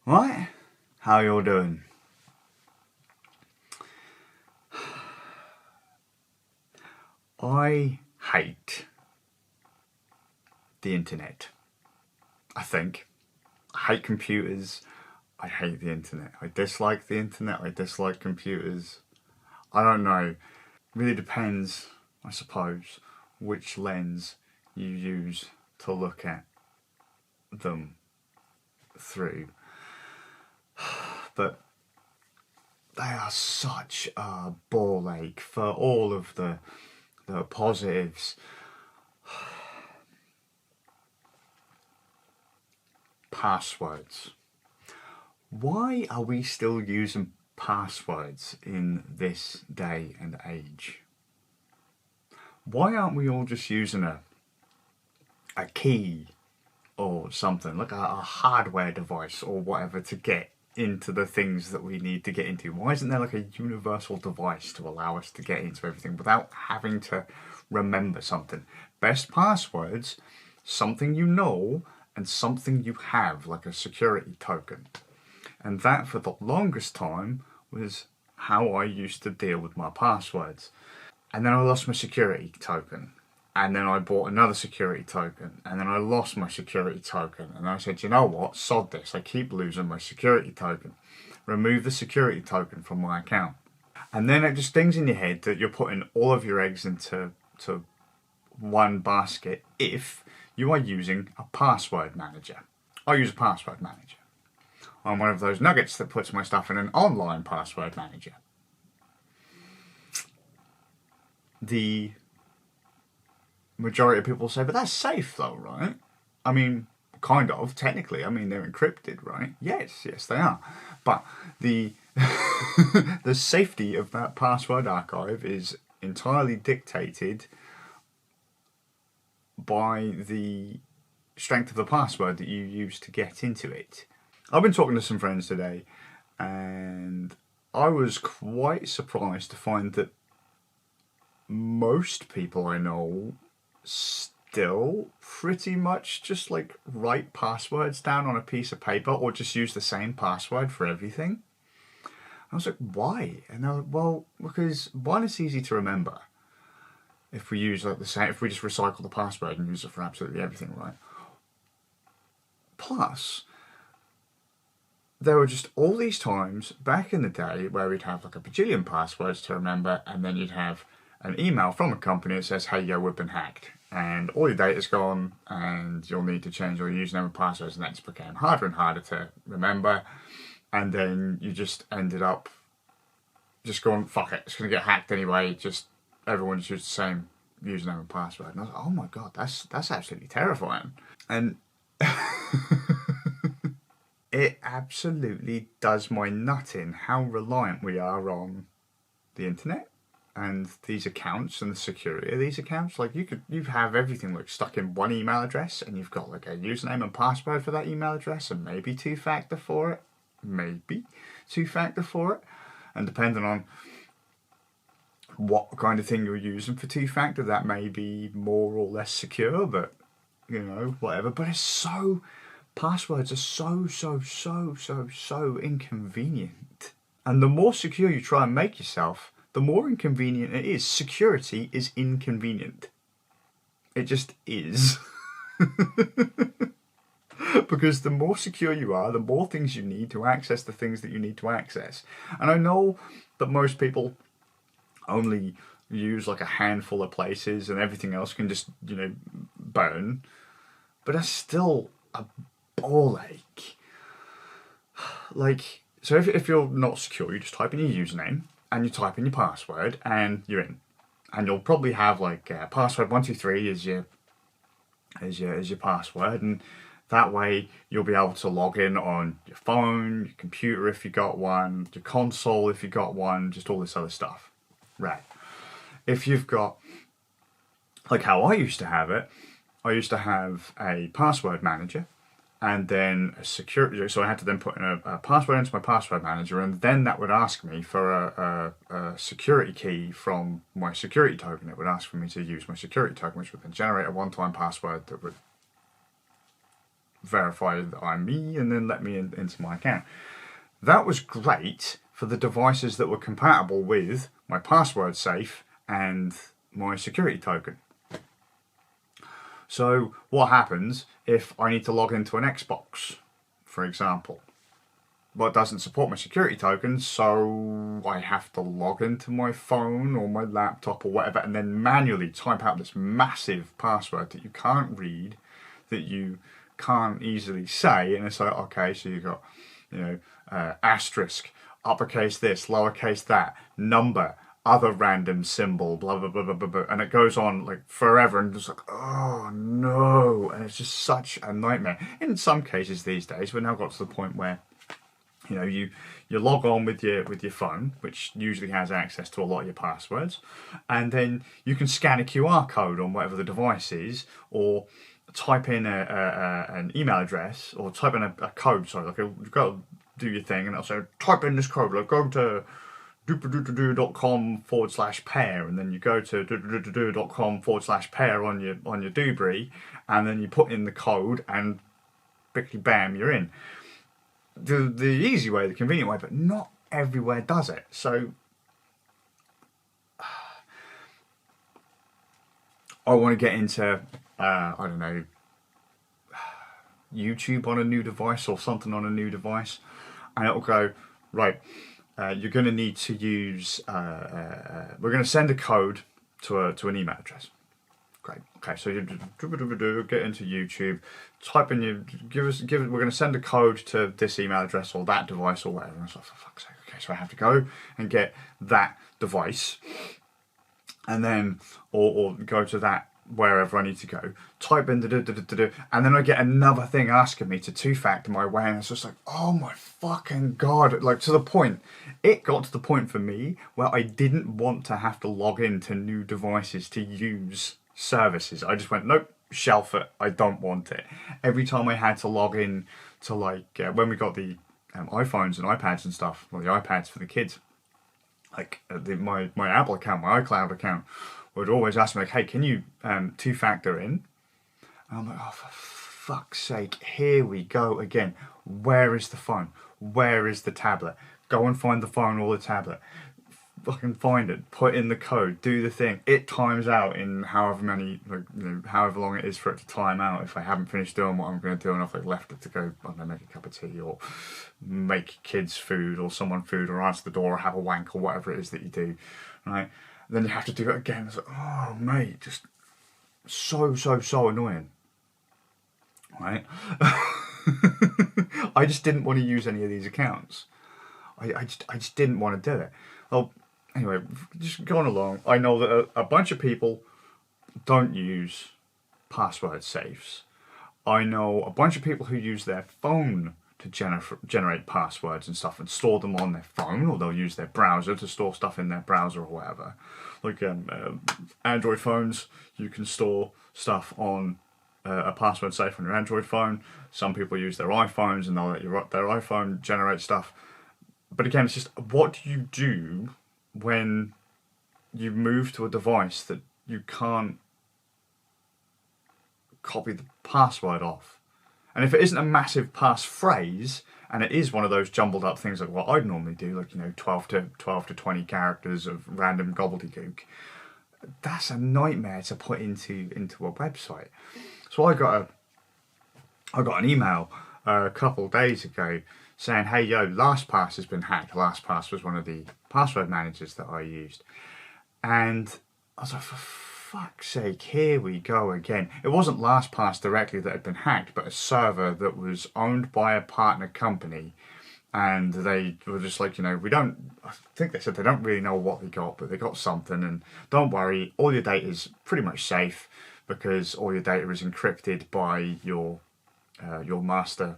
Right? How y'all doing? I hate the internet. I think. I hate computers. I hate the internet. I dislike the internet. I dislike computers. I don't know. Really depends, I suppose, which lens you use to look at them through. But they are such a ball ache for all of the positives. Passwords. Why are we still using passwords in this day and age? Why aren't we all just using a key or something, like a hardware device or whatever, to get into the things that we need to get into? Why isn't there like a universal device to allow us to get into everything without having to remember something? Best passwords, something you know and something you have, like a security token. And that, for the longest time, was how I used to deal with my passwords. And then I lost my security token. And then I bought another security token. And then I lost my security token. And I said, you know what? Sod this. I keep losing my security token. Remove the security token from my account. And then it just stings in your head that you're putting all of your eggs into one basket if you are using a password manager. I use a password manager. I'm one of those nuggets that puts my stuff in an online password manager. The majority of people say, but that's safe though, right? I mean, kind of, technically. I mean, they're encrypted, right? Yes, they are. But the the safety of that password archive is entirely dictated by the strength of the password that you use to get into it. I've been talking to some friends today, and I was quite surprised to find that most people I know still pretty much just like write passwords down on a piece of paper or just use the same password for everything. I was like, why? And they're like, well, because one, it's easy to remember. If we use like the same, if we just recycle the password and use it for absolutely everything, right? Plus, there were just all these times back in the day where we'd have like a bajillion passwords to remember, and then you'd have an email from a company that says, hey, yo, we've been hacked, and all your data's gone, and you'll need to change your username and passwords, and that just became harder and harder to remember, and then you just ended up just going, fuck it, it's going to get hacked anyway, just everyone just used the same username and password. And I was like, oh my god, that's absolutely terrifying. And it absolutely does my nut in how reliant we are on the internet and these accounts and the security of these accounts. Like you have everything like stuck in one email address, and you've got like a username and password for that email address, and maybe two-factor for it, and depending on what kind of thing you're using for two-factor, that may be more or less secure, but you know, whatever. But it's so, passwords are so inconvenient. And the more secure you try and make yourself, the more inconvenient it is. Security is inconvenient. It just is. Because the more secure you are, the more things you need to access the things that you need to access. And I know that most people only use like a handful of places and everything else can just, you know, burn. But that's still a ball ache. Like, so if you're not secure, you just type in your username and you type in your password and you're in. And you'll probably have like password 123 as your password, and that way you'll be able to log in on your phone, your computer if you got one, your console if you got one, just all this other stuff. Right. If you've got, like how I used to have it, I used to have a password manager and then a security, so I had to then put in a password into my password manager, and then that would ask me for a security key from my security token. It would ask for me to use my security token, which would then generate a one-time password that would verify that I'm me and then let me into my account. That was great for the devices that were compatible with my password safe and my security token. So what happens if I need to log into an Xbox, for example? Well, it doesn't support my security token, so I have to log into my phone or my laptop or whatever and then manually type out this massive password that you can't read, that you can't easily say. And it's like, okay, so you've got, asterisk, uppercase this, lowercase that, number, other random symbol, blah, blah, blah, blah, blah, blah. And it goes on like forever and just like, oh no. And it's just such a nightmare. In some cases these days, we've now got to the point where you log on with your phone, which usually has access to a lot of your passwords, and then you can scan a QR code on whatever the device is, or type in an email address, or type in a code. Sorry, like you've got to do your thing, and it'll say type in this code. Like go to doopradoo.com/pair, and then you go to doopradoo.com/pair on your doobry, and then you put in the code, and bickety bam, you're in. The easy way, the convenient way, but not everywhere does it. So I want to get into, YouTube on a new device or something on a new device, and it'll go, right, you're going to need to use, we're going to send a code to an email address. Great. Okay, so you get into YouTube, type in we're going to send a code to this email address or that device or whatever. And so, for fuck's sake, okay, so I have to go and get that device, and then or go to that wherever I need to go. Type in and then I get another thing asking me to two-factor my way, and it's just like, oh my fucking god! Like it got to the point for me where I didn't want to have to log into new devices to use services. I just went, nope, shelf it, I don't want it. Every time I had to log in to when we got the iPhones and iPads and stuff, well, the iPads for the kids, my Apple account, my iCloud account would always ask me, like, hey, can you two-factor in? And I'm like, oh, for fuck's sake, here we go again. Where is the phone? Where is the tablet? Go and find the phone or the tablet. Fucking find it, put in the code, do the thing. It times out in however long it is for it to time out. If I haven't finished doing what I'm going to do, and if I've left it to go, I don't know, make a cup of tea or make kids food or someone food or answer the door or have a wank or whatever it is that you do, right? Then you have to do it again. It's like, oh mate, just so annoying, right? I just didn't want to use any of these accounts. I just didn't want to do it. Well, anyway, just going along, I know that a bunch of people don't use password safes. I know a bunch of people who use their phone to generate passwords and stuff and store them on their phone, or they'll use their browser to store stuff in their browser or whatever. Like Android phones, you can store stuff on a password safe on your Android phone. Some people use their iPhones and they'll let their iPhone generate stuff. But again, it's just, what do you do when you move to a device that you can't copy the password off? And if it isn't a massive passphrase, and it is one of those jumbled up things like what I'd normally do, like 12 to 20 characters of random gobbledygook, that's a nightmare to put into a website. So I got an email a couple of days ago saying, hey, yo, LastPass has been hacked. LastPass was one of the password managers that I used. And I was like, for fuck's sake, here we go again. It wasn't LastPass directly that had been hacked, but a server that was owned by a partner company. And they were just like, I think they said they don't really know what they got, but they got something. And don't worry, all your data is pretty much safe because all your data is encrypted by your master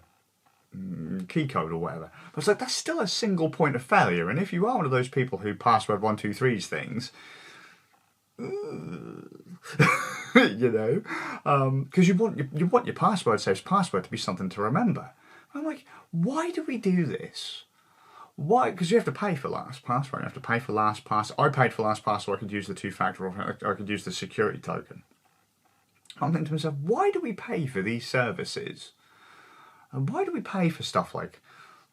key code or whatever. But it's like, that's still a single point of failure. And if you are one of those people who password 123s things, because you want your password safe password to be something to remember. I'm like, why do we do this? Why? Because you have to pay for LastPass, right? You have to pay for LastPass. I paid for LastPass so I could use the two-factor, or I could use the security token. I'm thinking to myself, why do we pay for these services And why do we pay for stuff like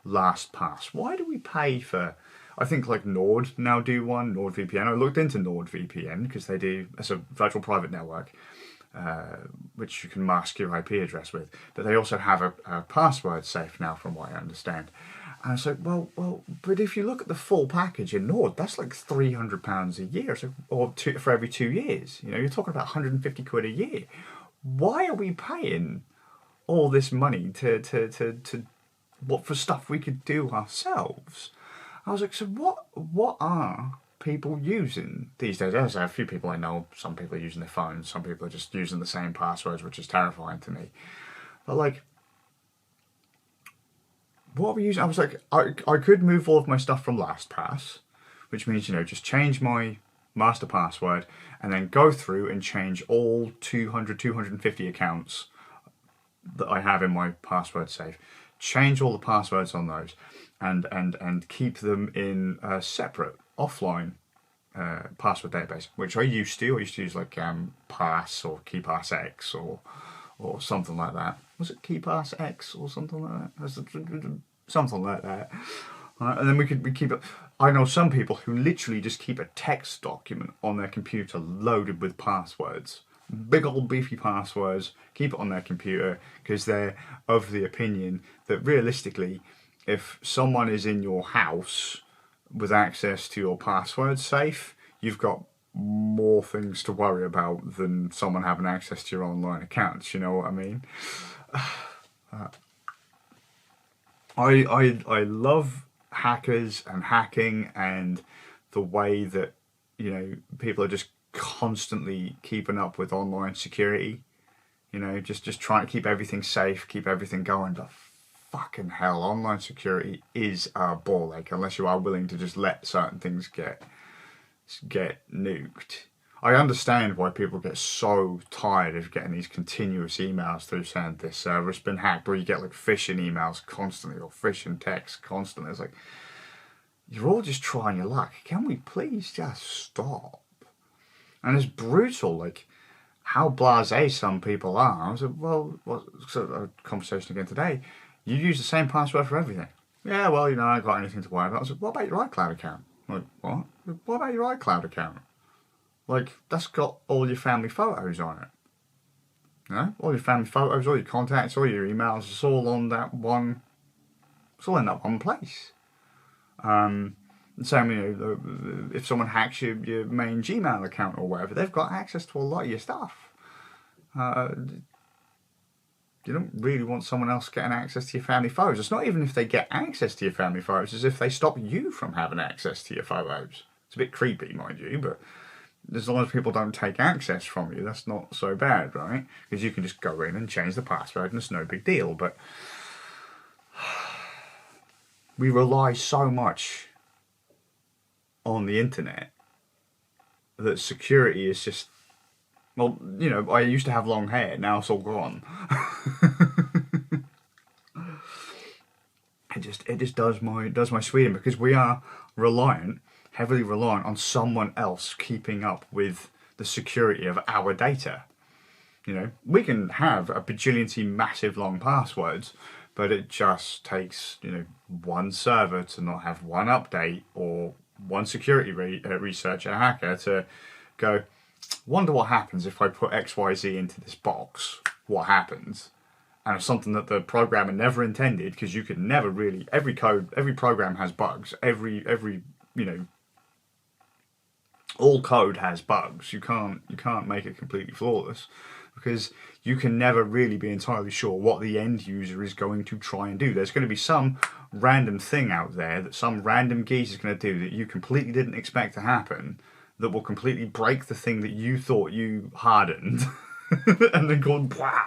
LastPass? Why do we pay for, I think like Nord now do one, NordVPN. I looked into NordVPN because they do, it's a virtual private network, which you can mask your IP address with. But they also have a password safe now, from what I understand. And I was like, well, but if you look at the full package in Nord, that's like £300 a year, so, or for every 2 years. You know, you're talking about 150 quid a year. Why are we paying all this money to what for stuff we could do ourselves? I was like, so what are people using these days? There's a few people I know. Some people are using their phones. Some people are just using the same passwords, which is terrifying to me. But like, what are we using? I was like, I could move all of my stuff from LastPass, which means, you know, just change my master password and then go through and change all 250 accounts that I have in my password safe. Change all the passwords on those and keep them in a separate offline password database, which I used to. I used to use like Pass or KeePassX or something like that. Was it KeePassX or something like that? Something like that. And then we keep it. I know some people who literally just keep a text document on their computer loaded with passwords. Big old beefy passwords, keep it on their computer because they're of the opinion that realistically, if someone is in your house with access to your password safe, you've got more things to worry about than someone having access to your online accounts. You know what I mean? I love hackers and hacking and the way that, you know, people are just constantly keeping up with online security. You know, just trying to keep everything safe, keep everything going. But fucking hell, online security is a ball ache unless you are willing to just let certain things get nuked. I understand why people get so tired of getting these continuous emails through saying this server's been hacked, or you get like phishing emails constantly or phishing texts constantly. It's like, you're all just trying your luck. Can we please just stop? And it's brutal, like how blasé some people are. I was like, well, sort of a conversation again today. You use the same password for everything. Yeah, well, you know, I ain't got anything to worry about. I was like, what about your iCloud account? I'm like, what? What about your iCloud account? Like, that's got all your family photos on it. You know? All your family photos, all your contacts, all your emails, it's all on that one. It's all in that one place. Same, you know, if someone hacks your main Gmail account or whatever, they've got access to a lot of your stuff. You don't really want someone else getting access to your family photos. It's not even if they get access to your family photos, it's if they stop you from having access to your photos. It's a bit creepy, mind you, but as long as people don't take access from you, that's not so bad, right? Because you can just go in and change the password and it's no big deal. But we rely so much on the internet that security is just, well, you know, I used to have long hair, now it's all gone. it just does my Sweden, because we are heavily reliant on someone else keeping up with the security of our data. You know, we can have a bajillion massive long passwords, but it just takes, you know, one server to not have one update, or one security researcher, hacker, to go, wonder what happens if I put XYZ into this box. What happens? And it's something that the programmer never intended, because you could never really, every program has bugs. Every you know, all code has bugs. You can't make it completely flawless, because you can never really be entirely sure what the end user is going to try and do. There's going to be some random thing out there that some random geese is going to do that you completely didn't expect to happen, that will completely break the thing that you thought you hardened, and then go, blah!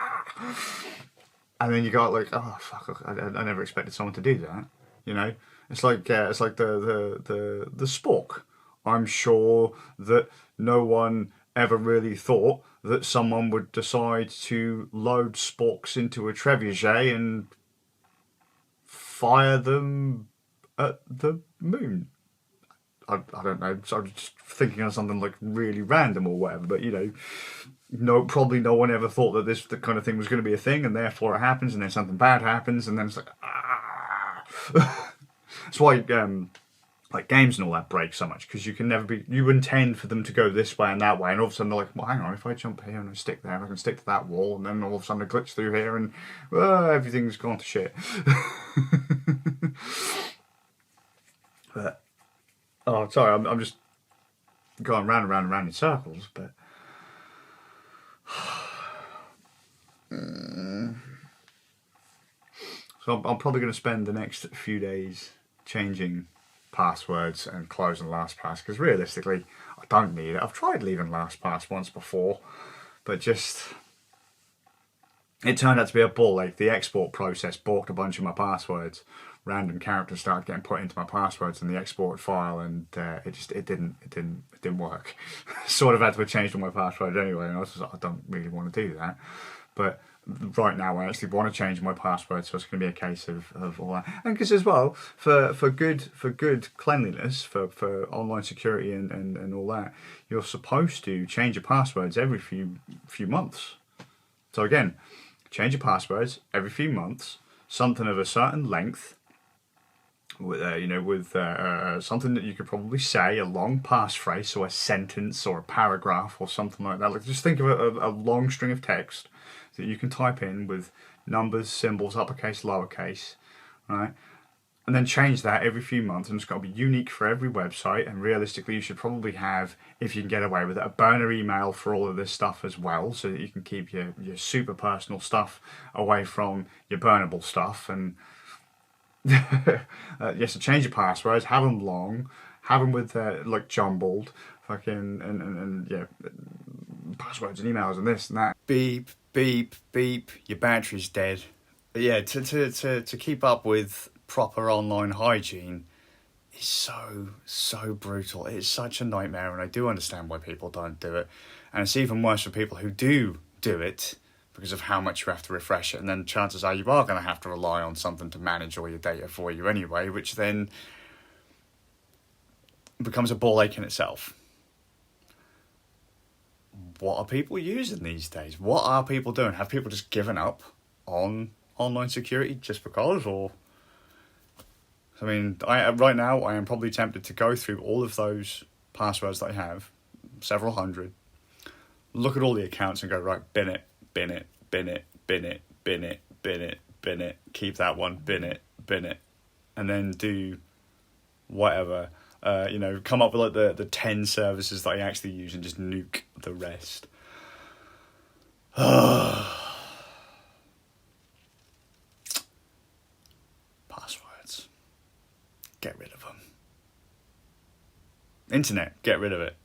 And then you go like, oh fuck, I never expected someone to do that. You know, it's like the spork. I'm sure that no one ever really thought that someone would decide to load sporks into a trebuchet and fire them at the moon. I don't know, so I'm just thinking of something like really random or whatever, but you know, probably no one ever thought that the kind of thing was going to be a thing, and therefore it happens, and then something bad happens, and then it's like, That's why like games and all that break so much, because you can never be, you intend for them to go this way and that way, and all of a sudden they're like, well, hang on, if I jump here and I stick there, I can stick to that wall, and then all of a sudden I glitch through here, and everything's gone to shit. But oh, sorry, I'm just going round and round and round in circles, but so I'm probably going to spend the next few days changing passwords and closing LastPass, because realistically I don't need it. I've tried leaving LastPass once before, but just it turned out to be a ball ache. The export process balked a bunch of my passwords. Random characters started getting put into my passwords in the export file, and it didn't work. Sort of had to change all my passwords anyway, and I was just like, I don't really want to do that. But right now I actually want to change my password, so it's going to be a case of all that. And because as well, for good cleanliness, for online security and all that, you're supposed to change your passwords every few months. So again, change your passwords every few months, something of a certain length, with something that you could probably say, a long passphrase, or a sentence or a paragraph or something like that. Like, just think of a long string of text that you can type in with numbers, symbols, uppercase, lowercase, right? And then change that every few months, and it's got to be unique for every website. And realistically, you should probably have, if you can get away with it, a burner email for all of this stuff as well, so that you can keep your super personal stuff away from your burnable stuff. And yes, so change your passwords, have them long, have them with like jumbled, fucking and yeah, passwords and emails and this and that. Beep, beep, beep. Your battery's dead. But yeah, to keep up with proper online hygiene is so brutal. It's such a nightmare, and I do understand why people don't do it. And it's even worse for people who do it, because of how much you have to refresh it, and then chances are you are going to have to rely on something to manage all your data for you anyway, which then becomes a ball ache in itself. What are people using these days? What are people doing? Have people just given up on online security just because? Or, I mean, right now I am probably tempted to go through all of those passwords that I have, several hundred, look at all the accounts and go, right, bin it, bin it, bin it, bin it, bin it, bin it, bin it, keep that one, bin it, and then do whatever, come up with like the 10 services that I actually use and just nuke the rest. Passwords. Get rid of them. Internet, get rid of it.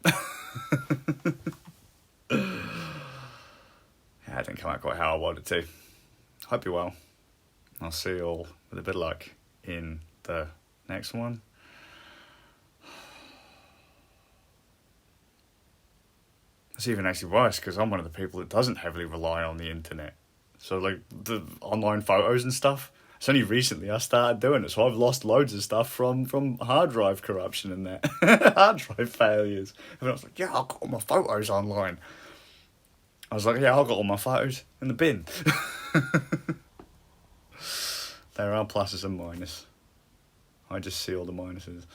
Yeah, it didn't come out quite how I wanted to. Hope you're well. I'll see you all with a bit of luck in the next one. It's even actually worse, because I'm one of the people that doesn't heavily rely on the internet. So like the online photos and stuff, it's only recently I started doing it, so I've lost loads of stuff from hard drive corruption and that. Hard drive failures. And I was like, yeah, I've got all my photos online. I was like, yeah, I've got all my photos in the bin. There are pluses and minuses. I just see all the minuses.